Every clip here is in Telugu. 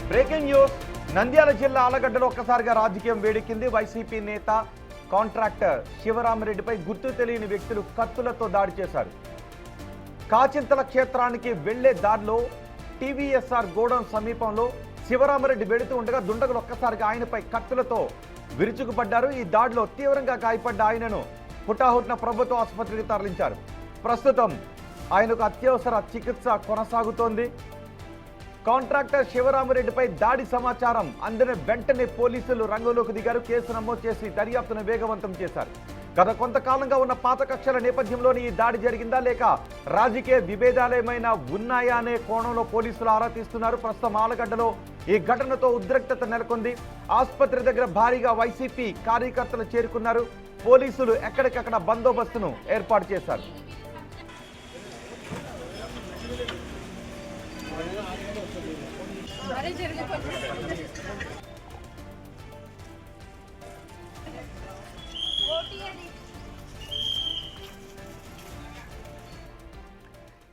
Breaking news. నంద్యాల జిల్లా ఆలగడ్డలో ఒక్కసారిగా రాజకీయం వేడెక్కింది. వైసీపీ నేత కాంట్రాక్టర్ శివరామిరెడ్డిపై గుర్తు తెలియని వ్యక్తులు కత్తులతో దాడి చేశారు. కాచింతల క్షేత్రానికి వెళ్లే దారిలో టీవీఎస్ఆర్ గోడౌన్ సమీపంలో శివరామిరెడ్డి వెళుతూ ఉండగా దుండగులు ఒక్కసారిగా ఆయనపై కత్తులతో విరుచుకుపడ్డారు. ఈ దాడిలో తీవ్రంగా గాయపడ్డ ఆయనను హుటాహుటిన ప్రభుత్వ ఆసుపత్రికి తరలించారు. ప్రస్తుతం ఆయనకు అత్యవసర చికిత్స కొనసాగుతోంది. కాంట్రాక్టర్ శివరామిరెడ్డిపై దాడి సమాచారం అందిన వెంటనే పోలీసులు రంగంలోకి దిగారు. కేసు నమోదు చేసి దర్యాప్తును వేగవంతం చేశారు. గత కొంతకాలంగా ఉన్న పాత కక్షల నేపథ్యంలోనే ఈ దాడి జరిగిందా లేక రాజకీయ విభేదాలేమైనా ఉన్నాయా అనే కోణంలో పోలీసులు ఆరా తీస్తున్నారు. ప్రస్తుతం ఆలగడ్డలో ఈ ఘటనతో ఉద్రిక్తత నెలకొంది. ఆసుపత్రి దగ్గర భారీగా వైసీపీ కార్యకర్తలు చేరుకున్నారు. పోలీసులు ఎక్కడికక్కడ బందోబస్తును ఏర్పాటు చేశారు.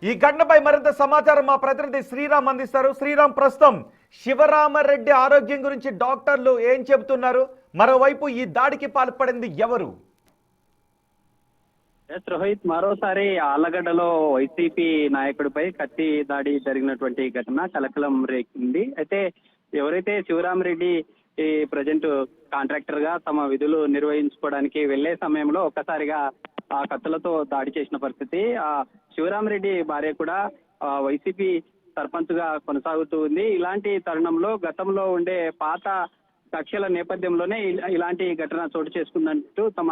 ఈ ఘటనపై మరింత సమాచారం మా ప్రతినిధి శ్రీరామ్ అందిస్తారు. శ్రీరామ్, ప్రస్తుతం శివరామరెడ్డి ఆరోగ్యం గురించి డాక్టర్లు ఏం చెబుతున్నారు? మరోవైపు ఈ దాడికి పాల్పడింది ఎవరు? రోహిత్, మరోసారి ఆలగడ్డలో వైసీపీ నాయకుడిపై కత్తి దాడి జరిగినటువంటి ఘటన కలకలం రేకింది. అయితే ఎవరైతే శివరామరెడ్డి ప్రజెంట్ కాంట్రాక్టర్ గా తమ విధులు నిర్వహించుకోవడానికి వెళ్లే సమయంలో ఒక్కసారిగా ఆ కత్తులతో దాడి చేసిన పరిస్థితి. ఆ శివరామరెడ్డి భార్య కూడా వైసీపీ సర్పంచ్ గా కొనసాగుతూ ఉంది. ఇలాంటి తరుణంలో గతంలో ఉండే పాత కక్షల నేపథ్యంలోనే ఇలాంటి ఘటన చోటు చేసుకుందంటూ తమ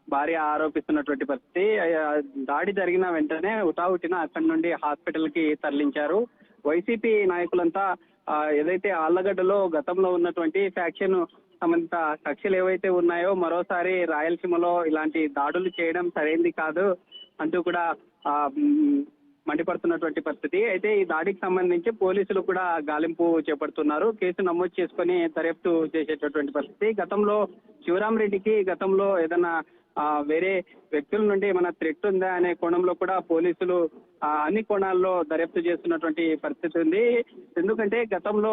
భార్య ఆరోపిస్తున్నటువంటి పరిస్థితి. దాడి జరిగిన వెంటనే హుటాహుటిన అక్కడి నుండి హాస్పిటల్ కి తరలించారు. వైసీపీ నాయకులంతా ఏదైతే ఆళ్లగడ్డలో గతంలో ఉన్నటువంటి ఫ్యాక్షన్ సంబంధిత కక్షలు ఏవైతే ఉన్నాయో మరోసారి రాయలసీమలో ఇలాంటి దాడులు చేయడం సరైంది కాదు అంటూ కూడా మండిపడుతున్నటువంటి పరిస్థితి. అయితే ఈ దాడికి సంబంధించి పోలీసులు కూడా గాలింపు చేపడుతున్నారు. కేసు నమోదు చేసుకుని దర్యాప్తు చేసేటటువంటి పరిస్థితి. గతంలో శివరామరెడ్డికి గతంలో ఏదైనా వేరే వ్యక్తుల నుండి ఏమైనా థ్రెట్ ఉందా అనే కోణంలో కూడా పోలీసులు అన్ని కోణాల్లో దర్యాప్తు చేస్తున్నటువంటి పరిస్థితి ఉంది. ఎందుకంటే గతంలో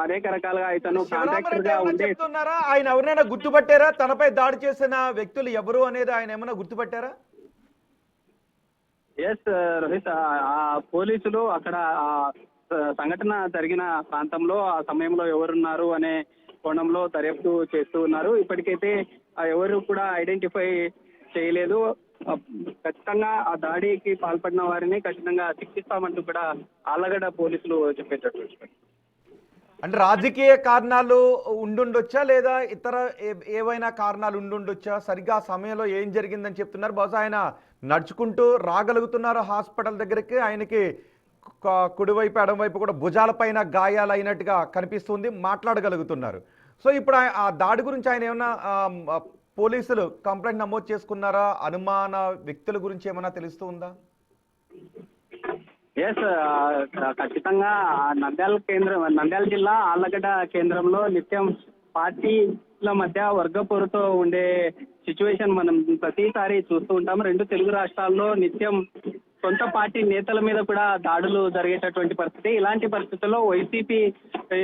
అనేక రకాలుగా ఇతను కాంట్రాక్టర్ గా ఉండే ఆయన ఎవరైనా గుర్తుపట్టారా? తనపై దాడి చేసిన వ్యక్తులు ఎవరు అనేది ఆయన ఏమైనా గుర్తుపట్టారా? ఎస్ రోహిత్, పోలీసులు అక్కడ సంఘటన జరిగిన ప్రాంతంలో ఆ సమయంలో ఎవరున్నారు అనే కోణంలో దర్యాప్తు చేస్తూ ఉన్నారు. ఇప్పటికైతే ఎవరు కూడా ఐడెంటిఫై చేయలేదు. ఖచ్చితంగా ఆ దాడికి పాల్పడిన వారిని ఖచ్చితంగా శిక్షిస్తామంటూ కూడా ఆళ్లగడ్డ పోలీసులు చెప్పేటటువంటి. అంటే రాజకీయ కారణాలు ఉండుండొచ్చా లేదా ఇతర ఏవైనా కారణాలు ఉండుండొచ్చా? సరిగ్గా ఆ సమయంలో ఏం జరిగిందని చెప్తున్నారు. బహుశా ఆయన నడుచుకుంటూ రాగలుగుతున్నారు హాస్పిటల్ దగ్గరికి. ఆయనకి కుడివైపు ఎడమవైపు కూడా భుజాల పైన గాయాలు అయినట్టుగా కనిపిస్తుంది, మాట్లాడగలుగుతున్నారు. సో ఇప్పుడు ఆ దాడి గురించి ఆయన ఏమన్నా పోలీసులు కంప్లైంట్ నమోదు చేసుకున్నారా? అనుమాన వ్యక్తుల గురించి ఏమైనా తెలుస్తూ ఉందా? ఎస్, ఖచ్చితంగా నంద్యాల జిల్లా ఆళ్లగడ్డ కేంద్రంలో నిత్యం పార్టీల మధ్య వర్గపోరుతో ఉండే సిచ్యువేషన్ మనం ప్రతిసారి చూస్తూ ఉంటాం. రెండు తెలుగు రాష్ట్రాల్లో నిత్యం సొంత పార్టీ నేతల మీద కూడా దాడులు జరిగేటటువంటి పరిస్థితి. ఇలాంటి పరిస్థితుల్లో వైసీపీ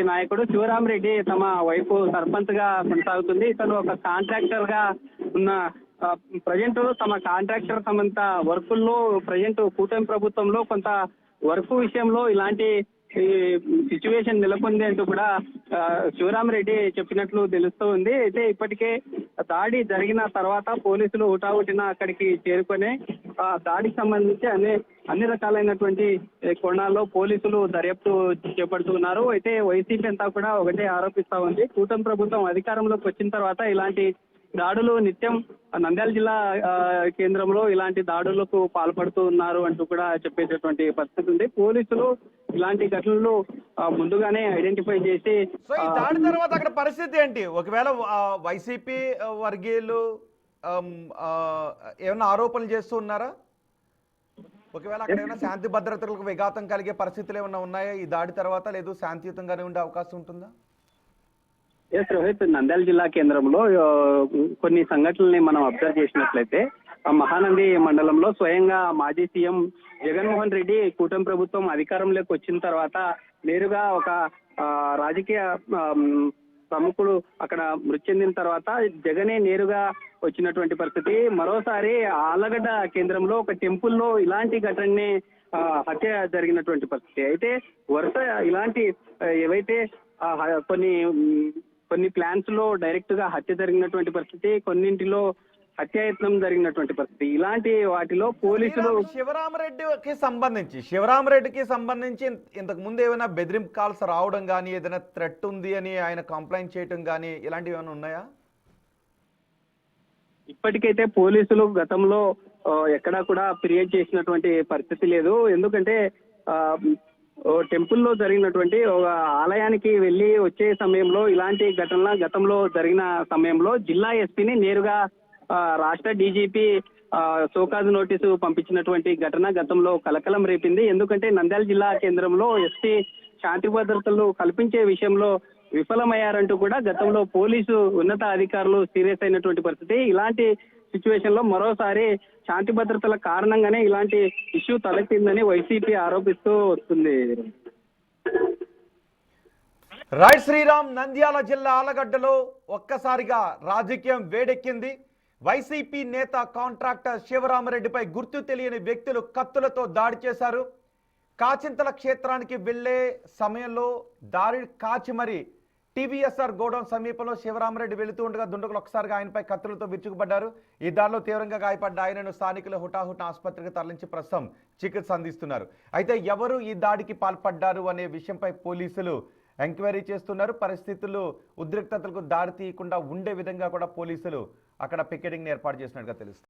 నాయకుడు శివరామరెడ్డి తమ వైపు సర్పంచ్ గా కొనసాగుతుంది. ఇతను ఒక కాంట్రాక్టర్ గా ఉన్న ప్రజెంట్ తమ కాంట్రాక్టర్ సంబంధిత వర్కుల్లో ప్రజెంట్ కూటమి ప్రభుత్వంలో కొంత వర్క్ విషయంలో ఇలాంటి సిచ్యువేషన్ నెలకొంది అంటూ కూడా శివరామరెడ్డి చెప్పినట్లు తెలుస్తూ ఉంది. అయితే ఇప్పటికే దాడి జరిగిన తర్వాత పోలీసులు హుటాహుటిన అక్కడికి చేరుకొని దాడికి సంబంధించి అన్ని రకాలైనటువంటి కోణాల్లో పోలీసులు దర్యాప్తు చేపడుతున్నారు. అయితే వైసీపీ అంతా కూడా ఒకటే ఆరోపిస్తా ఉంది, కూటమి ప్రభుత్వం అధికారంలోకి వచ్చిన తర్వాత ఇలాంటి దాడులు నిత్యం నంద్యాల జిల్లా కేంద్రంలో ఇలాంటి దాడులకు పాల్పడుతూ ఉన్నారు అంటూ కూడా చెప్పేటటువంటి పరిస్థితి ఉంది. పోలీసులు ఇలాంటి ఘటనలు ముందుగానే ఐడెంటిఫై చేసి ఈ దాడి తర్వాత అక్కడ పరిస్థితి ఏంటి? ఒకవేళ వైసీపీ వర్గీయులు ఏమైనా ఆరోపణలు చేస్తూ ఉన్నారా? ఒకవేళ అక్కడ ఏమైనా శాంతి భద్రతలకు విఘాతం కలిగే పరిస్థితులు ఏమైనా ఉన్నాయా ఈ దాడి తర్వాత? లేదు శాంతియుతంగానే ఉండే అవకాశం ఉంటుందా? ఎస్ రోహిత్, నంద్యాల జిల్లా కేంద్రంలో కొన్ని సంఘటనల్ని మనం అబ్జర్వ్ చేసినట్లయితే మహానంది మండలంలో స్వయంగా మాజీ సీఎం జగన్మోహన్ రెడ్డి కూటమి ప్రభుత్వం అధికారంలోకి వచ్చిన తర్వాత నేరుగా ఒక రాజకీయ ప్రముఖులు అక్కడ మృతి చెందిన తర్వాత జగనే నేరుగా వచ్చినటువంటి పరిస్థితి. మరోసారి ఆళ్లగడ్డ కేంద్రంలో ఒక టెంపుల్లో ఇలాంటి ఘటననే హత్య జరిగినటువంటి పరిస్థితి. అయితే వరుస ఇలాంటి ఏవైతే కొన్ని ప్లాన్స్ లో డైరెక్ట్ గా హత్య జరిగినటువంటి పరిస్థితి, కొన్నింటిలో హత్యాయత్నం జరిగినటువంటి పరిస్థితి. ఇలాంటి వాటిలో పోలీసులు శివరామరెడ్డికి సంబంధించి ఇంతకు ముందు ఏమైనా బెదిరింపు కాల్స్ రావడం కానీ, ఏదైనా థ్రెట్ ఉంది అని ఆయన కంప్లైంట్ చేయడం కానీ ఇలాంటివి ఏమైనా ఉన్నాయా? ఇప్పటికైతే పోలీసులు గతంలో ఎక్కడా కూడా ఫిర్యాదు చేసినటువంటి పరిస్థితి లేదు. ఎందుకంటే టెంపుల్లో జరిగినటువంటి ఒక ఆలయానికి వెళ్ళి వచ్చే సమయంలో ఇలాంటి ఘటనల గతంలో జరిగిన సమయంలో జిల్లా ఎస్పీని నేరుగా రాష్ట్ర డీజీపీ సోకాజ్ నోటీసు పంపించినటువంటి ఘటన గతంలో కలకలం రేపింది. ఎందుకంటే నంద్యాల జిల్లా కేంద్రంలో ఎస్పీ శాంతి భద్రతలు కల్పించే విషయంలో విఫలమయ్యారంటూ కూడా గతంలో పోలీసు ఉన్నత అధికారులు సీరియస్ అయినటువంటి పరిస్థితి. ఇలాంటి సిచ్యువేషన్ లో మరోసారి శాంతి భద్రతల కారణంగానే ఇలాంటి ఇష్యూ తలెత్తిందని వైసీపీ ఆరోపిస్తూ వస్తుంది. రైట్ శ్రీరామ్, నంద్యాల జిల్లా ఆలగడ్డలో ఒక్కసారిగా రాజకీయం వేడెక్కింది. వైసీపీ నేత కాంట్రాక్టర్ శివరామరెడ్డిపై గుర్తు తెలియని వ్యక్తులు కత్తులతో దాడి చేశారు. కాచింతల క్షేత్రానికి వెళ్లే సమయంలో దారి కాచి మరి టీవీఎస్ఆర్ గోడౌన్ సమీపంలో శివరామరెడ్డి వెళుతూ ఉండగా దుండగులు ఒకసారిగా ఆయనపై కత్తులతో విరుచుకుపడ్డారు. ఈ దాడిలో తీవ్రంగా గాయపడ్డ ఆయనను స్థానికులు హుటాహుట ఆసుపత్రికి తరలించి ప్రస్తుతం చికిత్స అందిస్తున్నారు. అయితే ఎవరు ఈ దాడికి పాల్పడ్డారు అనే విషయంపై పోలీసులు ఎంక్వైరీ చేస్తున్నారు. పరిస్థితులు ఉద్రిక్తతలకు దారి తీయకుండా ఉండే విధంగా కూడా పోలీసులు అక్కడ పికెటింగ్ ఏర్పాటు చేసినట్టుగా తెలుస్తుంది.